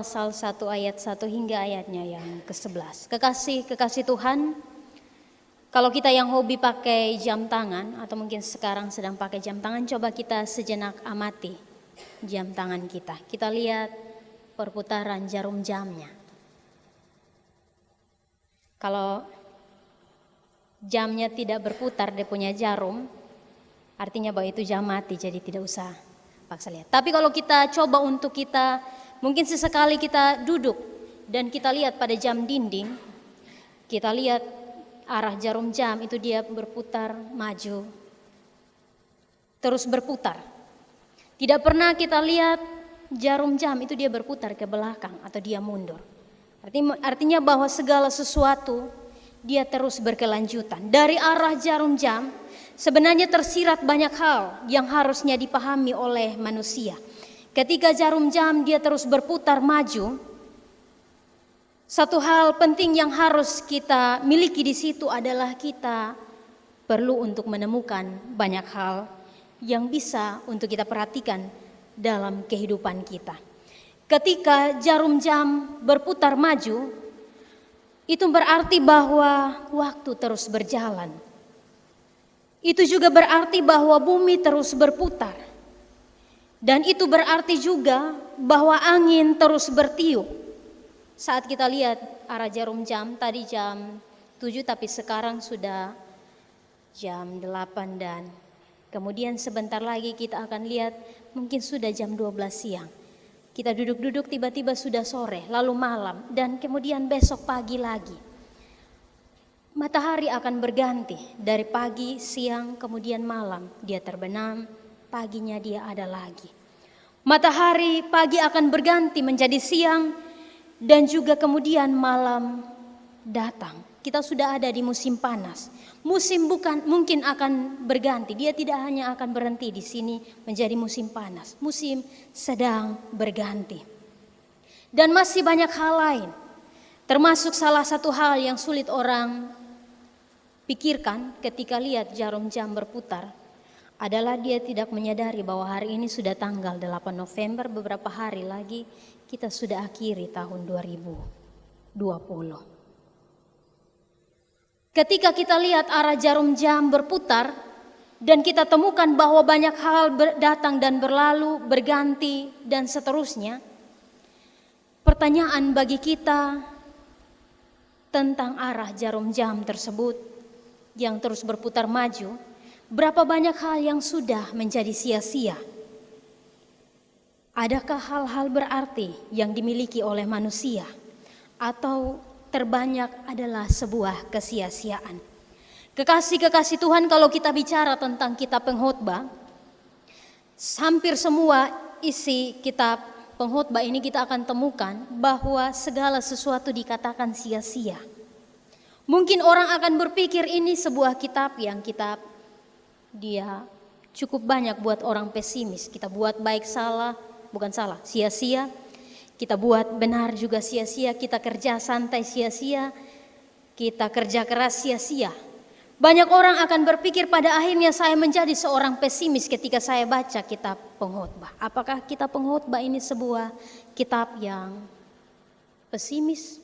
pasal 1 ayat 1 hingga ayatnya yang ke-11. Kekasih Tuhan, kalau kita yang hobi pakai jam tangan atau mungkin sekarang sedang pakai jam tangan, coba kita sejenak amati jam tangan kita. Kita lihat perputaran jarum jamnya. Kalau jamnya tidak berputar, dia punya jarum, artinya bahwa itu jam mati, jadi tidak usah paksa lihat. Tapi kalau kita coba untuk kita, mungkin sesekali kita duduk dan kita lihat pada jam dinding, kita lihat arah jarum jam itu dia berputar maju, terus berputar. Tidak pernah kita lihat jarum jam itu dia berputar ke belakang atau dia mundur. Artinya bahwa segala sesuatu dia terus berkelanjutan. Dari arah jarum jam sebenarnya tersirat banyak hal yang harusnya dipahami oleh manusia. Ketika jarum jam dia terus berputar maju, satu hal penting yang harus kita miliki di situ adalah kita perlu untuk menemukan banyak hal yang bisa untuk kita perhatikan dalam kehidupan kita. Ketika jarum jam berputar maju, itu berarti bahwa waktu terus berjalan. Itu juga berarti bahwa bumi terus berputar. Dan itu berarti juga bahwa angin terus bertiup. Saat kita lihat arah jarum jam, tadi jam 7 tapi sekarang sudah jam 8 dan kemudian sebentar lagi kita akan lihat mungkin sudah jam 12 siang. Kita duduk-duduk tiba-tiba sudah sore, lalu malam dan kemudian besok pagi lagi. Matahari akan berganti dari pagi, siang, kemudian malam. Dia terbenam, paginya dia ada lagi. Matahari pagi akan berganti menjadi siang dan juga kemudian malam datang. Kita sudah ada di musim panas. Musim mungkin akan berganti. Dia tidak hanya akan berhenti di sini menjadi musim panas. Musim sedang berganti. Dan masih banyak hal lain. Termasuk salah satu hal yang sulit orang pikirkan ketika lihat jarum jam berputar adalah dia tidak menyadari bahwa hari ini sudah tanggal 8 November, beberapa hari lagi kita sudah akhiri tahun 2020. Ketika kita lihat arah jarum jam berputar dan kita temukan bahwa banyak hal datang dan berlalu, berganti dan seterusnya. Pertanyaan bagi kita tentang arah jarum jam tersebut yang terus berputar maju, berapa banyak hal yang sudah menjadi sia-sia? Adakah hal-hal berarti yang dimiliki oleh manusia atau terbanyak adalah sebuah kesia-siaan? Kekasih Tuhan, kalau kita bicara tentang kitab Pengkhotbah, hampir semua isi kitab Pengkhotbah ini kita akan temukan bahwa segala sesuatu dikatakan sia-sia. Mungkin orang akan berpikir ini sebuah kitab dia cukup banyak buat orang pesimis. Kita buat baik salah, bukan salah, sia-sia. Kita buat benar juga sia-sia, kita kerja santai sia-sia, kita kerja keras sia-sia. Banyak orang akan berpikir pada akhirnya saya menjadi seorang pesimis ketika saya baca kitab Pengkhotbah. Apakah kitab Pengkhotbah ini sebuah kitab yang pesimis?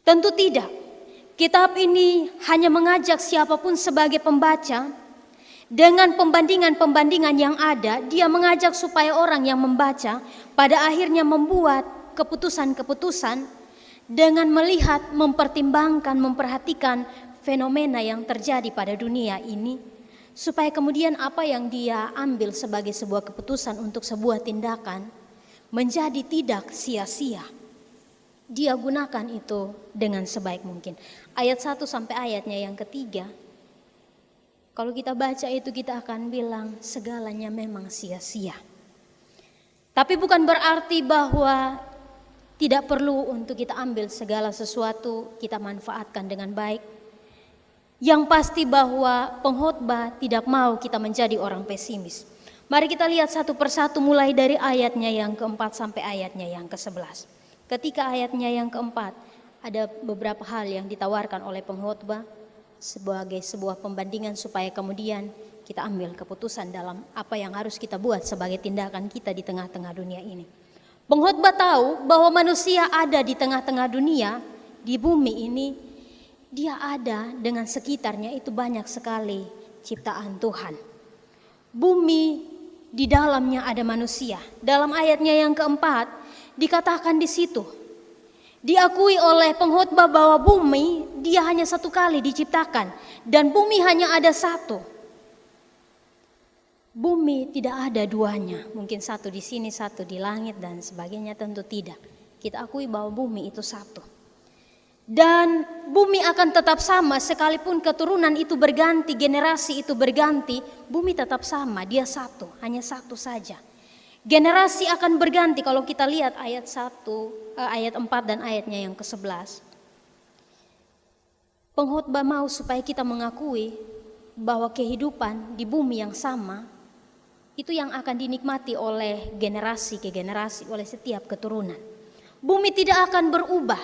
Tentu tidak. Kitab ini hanya mengajak siapapun sebagai pembaca. Dengan pembandingan-pembandingan yang ada, dia mengajak supaya orang yang membaca pada akhirnya membuat keputusan-keputusan dengan melihat, mempertimbangkan, memperhatikan fenomena yang terjadi pada dunia ini, supaya kemudian apa yang dia ambil sebagai sebuah keputusan untuk sebuah tindakan menjadi tidak sia-sia. Dia gunakan itu dengan sebaik mungkin. Ayat 1 sampai ayatnya yang ketiga, kalau kita baca itu kita akan bilang segalanya memang sia-sia. Tapi bukan berarti bahwa tidak perlu untuk kita ambil segala sesuatu, kita manfaatkan dengan baik. Yang pasti bahwa pengkhotbah tidak mau kita menjadi orang pesimis. Mari kita lihat satu persatu mulai dari ayatnya yang keempat sampai ayatnya yang ke-11. Ketika ayatnya yang keempat ada beberapa hal yang ditawarkan oleh pengkhotbah sebagai sebuah pembandingan supaya kemudian kita ambil keputusan dalam apa yang harus kita buat sebagai tindakan kita di tengah-tengah dunia ini. Pengkhotbah tahu bahwa manusia ada di tengah-tengah dunia, di bumi ini, dia ada dengan sekitarnya itu banyak sekali ciptaan Tuhan. Bumi di dalamnya ada manusia. Dalam ayatnya yang keempat dikatakan di situ, diakui oleh pengkhotbah bahwa bumi dia hanya satu kali diciptakan dan bumi hanya ada satu. Bumi tidak ada duanya, mungkin satu di sini, satu di langit dan sebagainya, tentu tidak. Kita akui bahwa bumi itu satu. Dan bumi akan tetap sama sekalipun keturunan itu berganti, generasi itu berganti, bumi tetap sama, dia satu, hanya satu saja. Generasi akan berganti kalau kita lihat ayat 4 dan ayatnya yang ke-11. Pengkhotbah mau supaya kita mengakui bahwa kehidupan di bumi yang sama itu yang akan dinikmati oleh generasi ke generasi, oleh setiap keturunan. Bumi tidak akan berubah.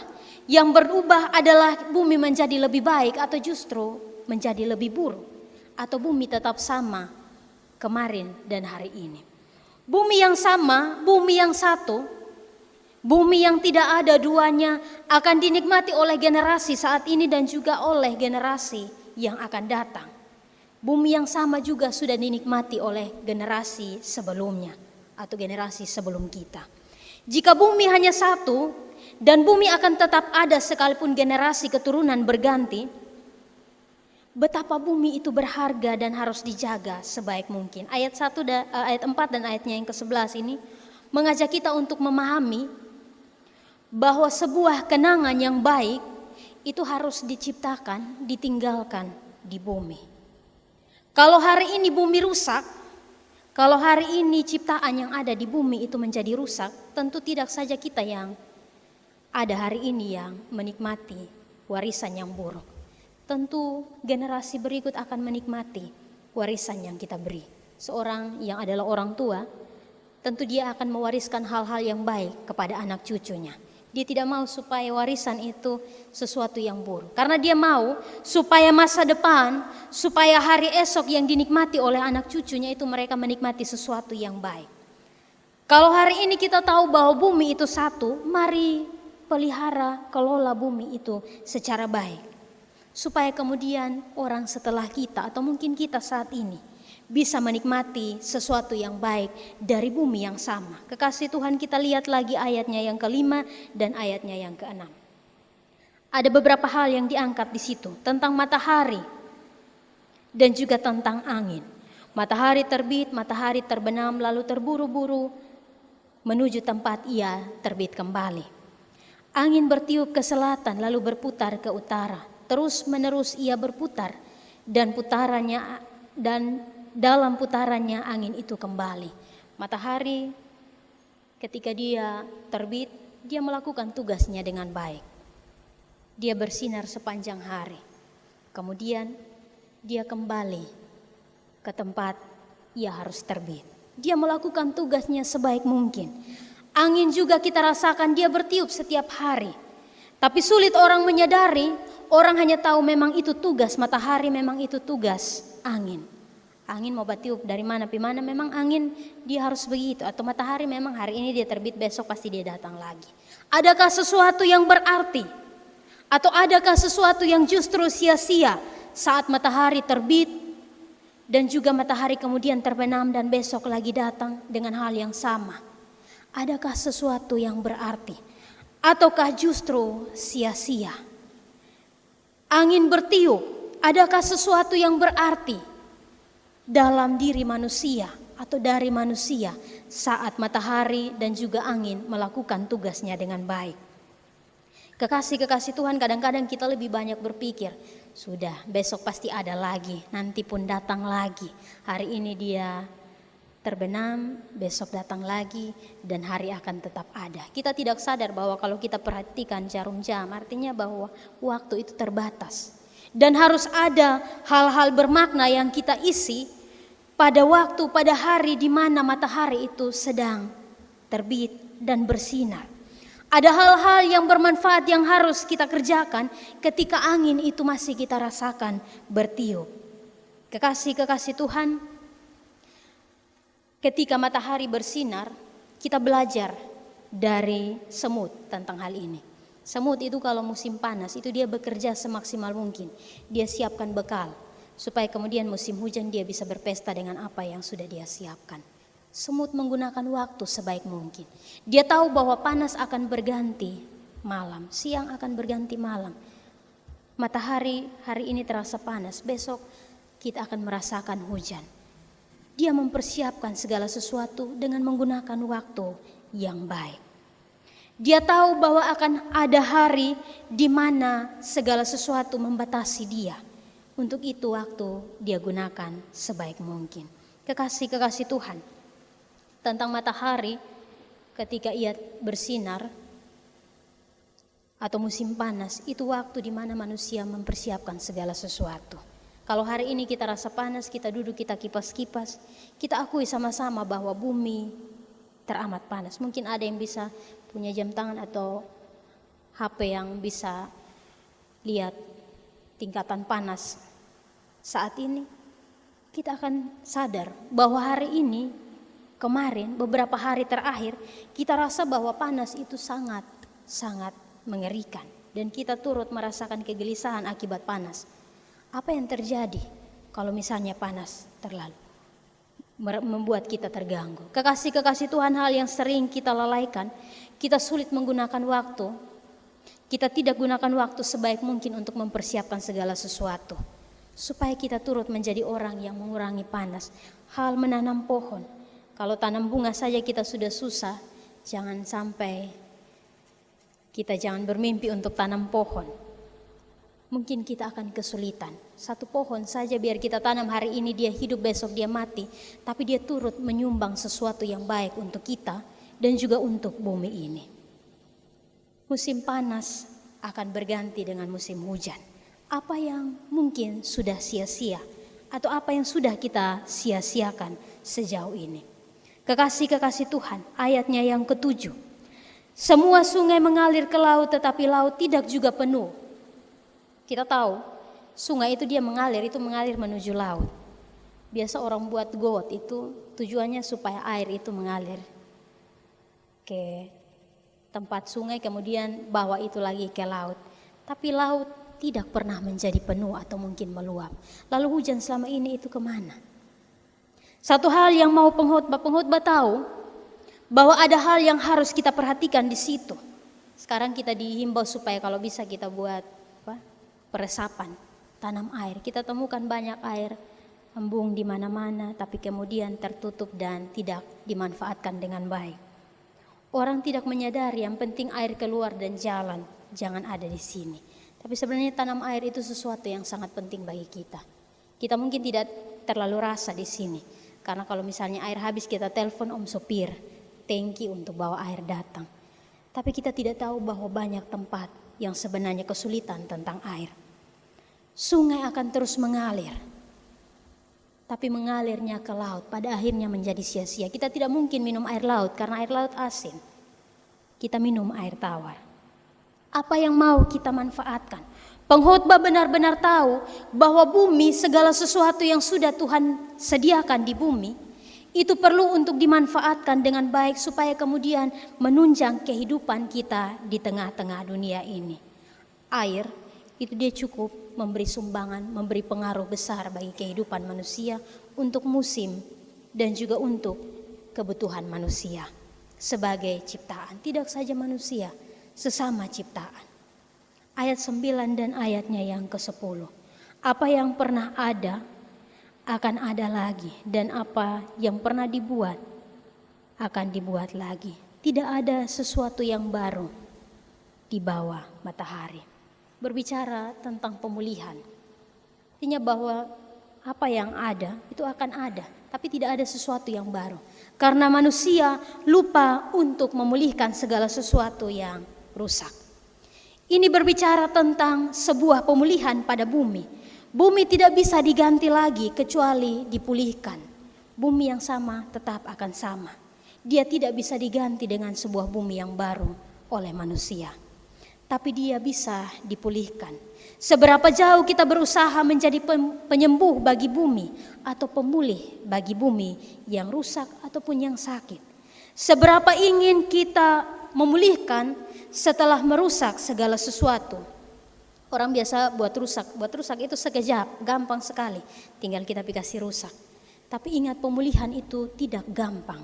Yang berubah adalah bumi menjadi lebih baik atau justru menjadi lebih buruk. Atau bumi tetap sama kemarin dan hari ini. Bumi yang sama, bumi yang satu, bumi yang tidak ada duanya akan dinikmati oleh generasi saat ini dan juga oleh generasi yang akan datang. Bumi yang sama juga sudah dinikmati oleh generasi sebelumnya atau generasi sebelum kita. Jika bumi hanya satu dan bumi akan tetap ada sekalipun generasi keturunan berganti, betapa bumi itu berharga dan harus dijaga sebaik mungkin. Ayat 4 dan ayatnya yang ke-11 ini mengajak kita untuk memahami bahwa sebuah kenangan yang baik itu harus diciptakan, ditinggalkan di bumi. Kalau hari ini bumi rusak, kalau hari ini ciptaan yang ada di bumi itu menjadi rusak, tentu tidak saja kita yang ada hari ini yang menikmati warisan yang buruk. Tentu generasi berikut akan menikmati warisan yang kita beri. Seorang yang adalah orang tua, tentu dia akan mewariskan hal-hal yang baik kepada anak cucunya. Dia tidak mau supaya warisan itu sesuatu yang buruk. Karena dia mau supaya masa depan, supaya hari esok yang dinikmati oleh anak cucunya itu mereka menikmati sesuatu yang baik. Kalau hari ini kita tahu bahwa bumi itu satu, mari pelihara, kelola bumi itu secara baik. Supaya kemudian orang setelah kita atau mungkin kita saat ini bisa menikmati sesuatu yang baik dari bumi yang sama. Kekasih Tuhan, kita lihat lagi ayatnya yang ke-5 dan ayatnya yang ke-6. Ada beberapa hal yang diangkat di situ tentang matahari dan juga tentang angin. Matahari terbit, matahari terbenam, lalu terburu-buru menuju tempat ia terbit kembali. Angin bertiup ke selatan lalu berputar ke utara. Terus menerus ia berputar dan dalam putarannya angin itu kembali. Matahari ketika dia terbit, dia melakukan tugasnya dengan baik. Dia bersinar sepanjang hari. Kemudian dia kembali ke tempat ia harus terbit. Dia melakukan tugasnya sebaik mungkin. Angin juga kita rasakan dia bertiup setiap hari. Tapi sulit orang menyadari, orang hanya tahu memang itu tugas matahari, memang itu tugas angin. Angin mau bertiup dari mana pimana, memang angin dia harus begitu. Atau matahari memang hari ini dia terbit, besok pasti dia datang lagi. Adakah sesuatu yang berarti? Atau adakah sesuatu yang justru sia-sia saat matahari terbit dan juga matahari kemudian terbenam dan besok lagi datang dengan hal yang sama? Adakah sesuatu yang berarti? Ataukah justru sia-sia? Angin bertiup, adakah sesuatu yang berarti dalam diri manusia atau dari manusia saat matahari dan juga angin melakukan tugasnya dengan baik? Kekasih-kekasih Tuhan, kadang-kadang kita lebih banyak berpikir, sudah besok pasti ada lagi, nanti pun datang lagi. Hari ini dia terbenam, besok datang lagi, dan hari akan tetap ada. Kita tidak sadar bahwa kalau kita perhatikan jarum jam, artinya bahwa waktu itu terbatas. Dan harus ada hal-hal bermakna yang kita isi pada waktu, pada hari di mana matahari itu sedang terbit dan bersinar. Ada hal-hal yang bermanfaat yang harus kita kerjakan ketika angin itu masih kita rasakan bertiup. Kekasih-kekasih Tuhan, ketika matahari bersinar, kita belajar dari semut tentang hal ini. Semut itu kalau musim panas itu dia bekerja semaksimal mungkin. Dia siapkan bekal supaya kemudian musim hujan dia bisa berpesta dengan apa yang sudah dia siapkan. Semut menggunakan waktu sebaik mungkin. Dia tahu bahwa panas akan berganti malam, siang akan berganti malam. Matahari hari ini terasa panas, besok kita akan merasakan hujan. Dia mempersiapkan segala sesuatu dengan menggunakan waktu yang baik. Dia tahu bahwa akan ada hari di mana segala sesuatu membatasi dia. Untuk itu waktu dia gunakan sebaik mungkin. Kekasih-kekasih Tuhan, tentang matahari ketika ia bersinar atau musim panas, itu waktu di mana manusia mempersiapkan segala sesuatu. Kalau hari ini kita rasa panas, kita duduk, kita kipas-kipas, kita akui sama-sama bahwa bumi teramat panas. Mungkin ada yang bisa punya jam tangan atau HP yang bisa lihat tingkatan panas saat ini. Kita akan sadar bahwa hari ini, kemarin, beberapa hari terakhir, kita rasa bahwa panas itu sangat mengerikan. Dan kita turut merasakan kegelisahan akibat panas. Apa yang terjadi kalau misalnya panas terlalu membuat kita terganggu? Kekasih-kekasih Tuhan, hal yang sering kita lalaikan, kita sulit menggunakan waktu. Kita tidak gunakan waktu sebaik mungkin untuk mempersiapkan segala sesuatu. Supaya kita turut menjadi orang yang mengurangi panas. Hal menanam pohon. Kalau tanam bunga saja kita sudah susah, jangan sampai kita jangan bermimpi untuk tanam pohon. Mungkin kita akan kesulitan. Satu pohon saja biar kita tanam hari ini dia hidup, besok dia mati. Tapi dia turut menyumbang sesuatu yang baik untuk kita dan juga untuk bumi ini. Musim panas akan berganti dengan musim hujan. Apa yang mungkin sudah sia-sia atau apa yang sudah kita sia-siakan sejauh ini. Kekasih-kekasih Tuhan, ayatnya yang ke-7. Semua sungai mengalir ke laut tetapi laut tidak juga penuh. Kita tahu sungai itu dia mengalir menuju laut. Biasa orang buat got itu tujuannya supaya air itu mengalir ke tempat sungai, kemudian bawa itu lagi ke laut. Tapi laut tidak pernah menjadi penuh atau mungkin meluap. Lalu hujan selama ini itu kemana? Satu hal yang mau pengkhotbah tahu bahwa ada hal yang harus kita perhatikan di situ. Sekarang kita dihimbau supaya kalau bisa kita buat peresapan, tanam air. Kita temukan banyak air embung di mana-mana, tapi kemudian tertutup dan tidak dimanfaatkan dengan baik. Orang tidak menyadari yang penting air keluar dan jalan, jangan ada di sini. Tapi sebenarnya tanam air itu sesuatu yang sangat penting bagi kita. Kita mungkin tidak terlalu rasa di sini, karena kalau misalnya air habis kita telepon om sopir, tangki untuk bawa air datang. Tapi kita tidak tahu bahwa banyak tempat yang sebenarnya kesulitan tentang air. Sungai akan terus mengalir, tapi mengalirnya ke laut pada akhirnya menjadi sia-sia. Kita tidak mungkin minum air laut karena air laut asin. Kita minum air tawar. Apa yang mau kita manfaatkan? Pengkhotbah benar-benar tahu bahwa bumi, segala sesuatu yang sudah Tuhan sediakan di bumi, itu perlu untuk dimanfaatkan dengan baik supaya kemudian menunjang kehidupan kita di tengah-tengah dunia ini. Air itu dia cukup memberi sumbangan, memberi pengaruh besar bagi kehidupan manusia untuk musim dan juga untuk kebutuhan manusia sebagai ciptaan. Tidak saja manusia, sesama ciptaan. Ayat 9 dan ayatnya yang ke-10. Apa yang pernah ada akan ada lagi, dan apa yang pernah dibuat akan dibuat lagi. Tidak ada sesuatu yang baru di bawah matahari. Berbicara tentang pemulihan, artinya bahwa apa yang ada itu akan ada, tapi tidak ada sesuatu yang baru. Karena manusia lupa untuk memulihkan segala sesuatu yang rusak. Ini berbicara tentang sebuah pemulihan pada bumi. Bumi tidak bisa diganti lagi kecuali dipulihkan. Bumi yang sama tetap akan sama. Dia tidak bisa diganti dengan sebuah bumi yang baru oleh manusia. Tapi dia bisa dipulihkan. Seberapa jauh kita berusaha menjadi penyembuh bagi bumi atau pemulih bagi bumi yang rusak ataupun yang sakit. Seberapa ingin kita memulihkan setelah merusak segala sesuatu. Orang biasa buat rusak itu sekejap, gampang sekali. Tinggal kita kasih rusak. Tapi ingat, pemulihan itu tidak gampang.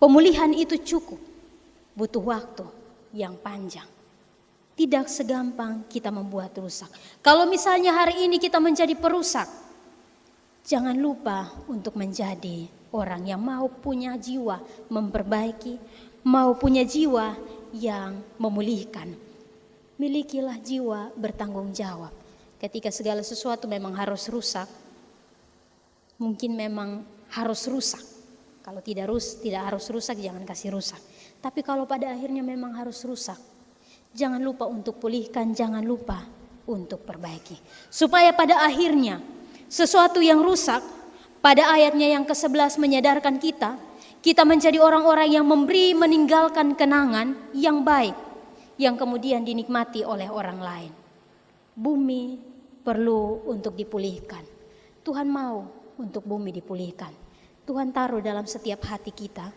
Pemulihan itu cukup, butuh waktu yang panjang. Tidak segampang kita membuat rusak. Kalau misalnya hari ini kita menjadi perusak, jangan lupa untuk menjadi orang yang mau punya jiwa memperbaiki, mau punya jiwa yang memulihkan. Milikilah jiwa bertanggung jawab. Ketika segala sesuatu memang harus rusak, mungkin memang harus rusak. Kalau tidak harus rusak, jangan kasih rusak. Tapi kalau pada akhirnya memang harus rusak, jangan lupa untuk pulihkan, jangan lupa untuk perbaiki. Supaya pada akhirnya sesuatu yang rusak, pada ayatnya yang ke-11 menyadarkan kita menjadi orang-orang yang meninggalkan kenangan yang baik, yang kemudian dinikmati oleh orang lain. Bumi perlu untuk dipulihkan. Tuhan mau untuk bumi dipulihkan. Tuhan taruh dalam setiap hati kita,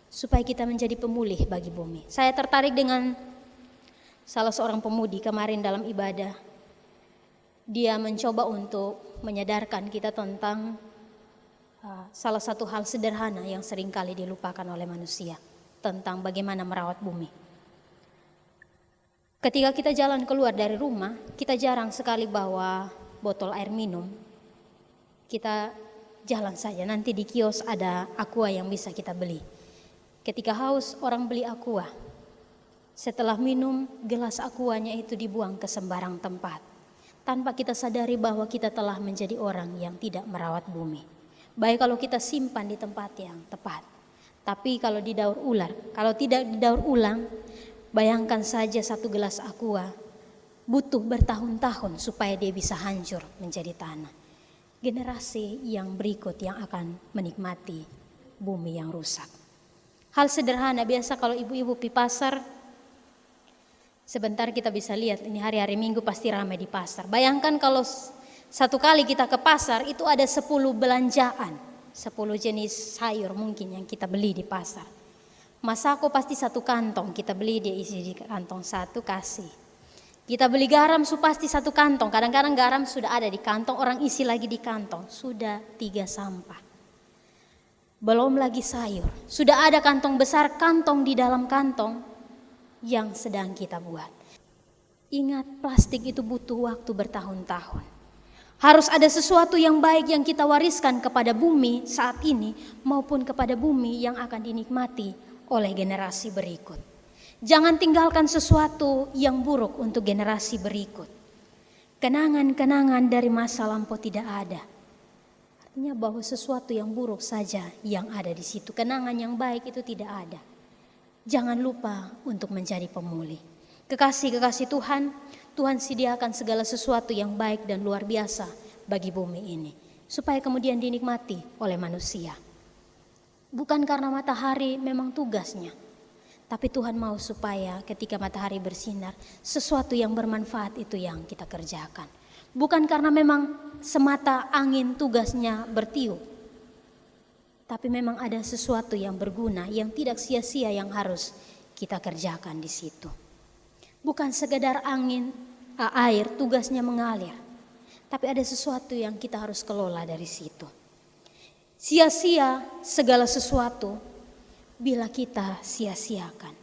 supaya kita menjadi pemulih bagi bumi. Saya tertarik dengan salah seorang pemudi kemarin dalam ibadah. Dia mencoba untuk menyadarkan kita tentang salah satu hal sederhana yang seringkali dilupakan oleh manusia, tentang bagaimana merawat bumi. Ketika kita jalan keluar dari rumah, kita jarang sekali bawa botol air minum. Kita jalan saja, nanti di kios ada aqua yang bisa kita beli. Ketika haus, orang beli aqua. Setelah minum, gelas aquanya itu dibuang ke sembarang tempat. Tanpa kita sadari bahwa kita telah menjadi orang yang tidak merawat bumi. Baik kalau kita simpan di tempat yang tepat. Tapi kalau didaur ulang, kalau tidak didaur ulang, bayangkan saja satu gelas aqua butuh bertahun-tahun supaya dia bisa hancur menjadi tanah. Generasi yang berikut yang akan menikmati bumi yang rusak. Hal sederhana, biasa kalau ibu-ibu pi pasar, sebentar kita bisa lihat, ini hari-hari Minggu pasti ramai di pasar. Bayangkan kalau satu kali kita ke pasar, itu ada 10 belanjaan, 10 jenis sayur mungkin yang kita beli di pasar. Masako pasti satu kantong, kita beli, dia isi di kantong satu, kasih. Kita beli garam pasti satu kantong, kadang-kadang garam sudah ada di kantong, orang isi lagi di kantong, sudah 3 sampah. Belum lagi sayur, sudah ada kantong besar, kantong di dalam kantong yang sedang kita buat. Ingat, plastik itu butuh waktu bertahun-tahun. Harus ada sesuatu yang baik yang kita wariskan kepada bumi saat ini maupun kepada bumi yang akan dinikmati oleh generasi berikut. Jangan tinggalkan sesuatu yang buruk untuk generasi berikut. Kenangan-kenangan dari masa lampau tidak ada. Artinya bahwa sesuatu yang buruk saja yang ada di situ. Kenangan yang baik itu tidak ada. Jangan lupa untuk menjadi pemulih. Kekasih-kekasih Tuhan, Tuhan sediakan segala sesuatu yang baik dan luar biasa bagi bumi ini, supaya kemudian dinikmati oleh manusia. Bukan karena matahari memang tugasnya, tapi Tuhan mau supaya ketika matahari bersinar, sesuatu yang bermanfaat itu yang kita kerjakan. Bukan karena memang semata angin tugasnya bertiup, tapi memang ada sesuatu yang berguna, yang tidak sia-sia yang harus kita kerjakan di situ. Bukan sekedar angin, air tugasnya mengalir, tapi ada sesuatu yang kita harus kelola dari situ. Sia-sia segala sesuatu bila kita sia-siakan.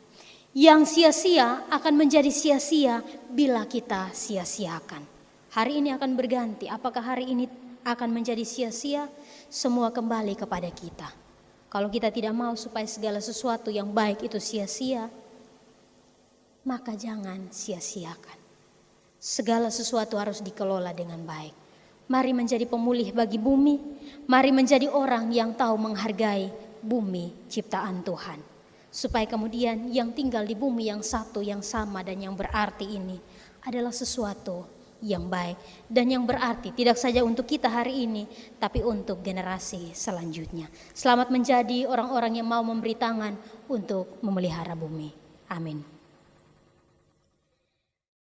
Yang sia-sia akan menjadi sia-sia bila kita sia-siakan. Hari ini akan berganti, apakah hari ini akan menjadi sia-sia? Semua kembali kepada kita. Kalau kita tidak mau supaya segala sesuatu yang baik itu sia-sia, maka jangan sia-siakan. Segala sesuatu harus dikelola dengan baik. Mari menjadi pemulih bagi bumi. Mari menjadi orang yang tahu menghargai bumi ciptaan Tuhan. Supaya kemudian yang tinggal di bumi yang satu, yang sama dan yang berarti ini adalah sesuatu yang baik dan yang berarti tidak saja untuk kita hari ini, tapi untuk generasi selanjutnya. Selamat menjadi orang-orang yang mau memberi tangan untuk memelihara bumi. Amin.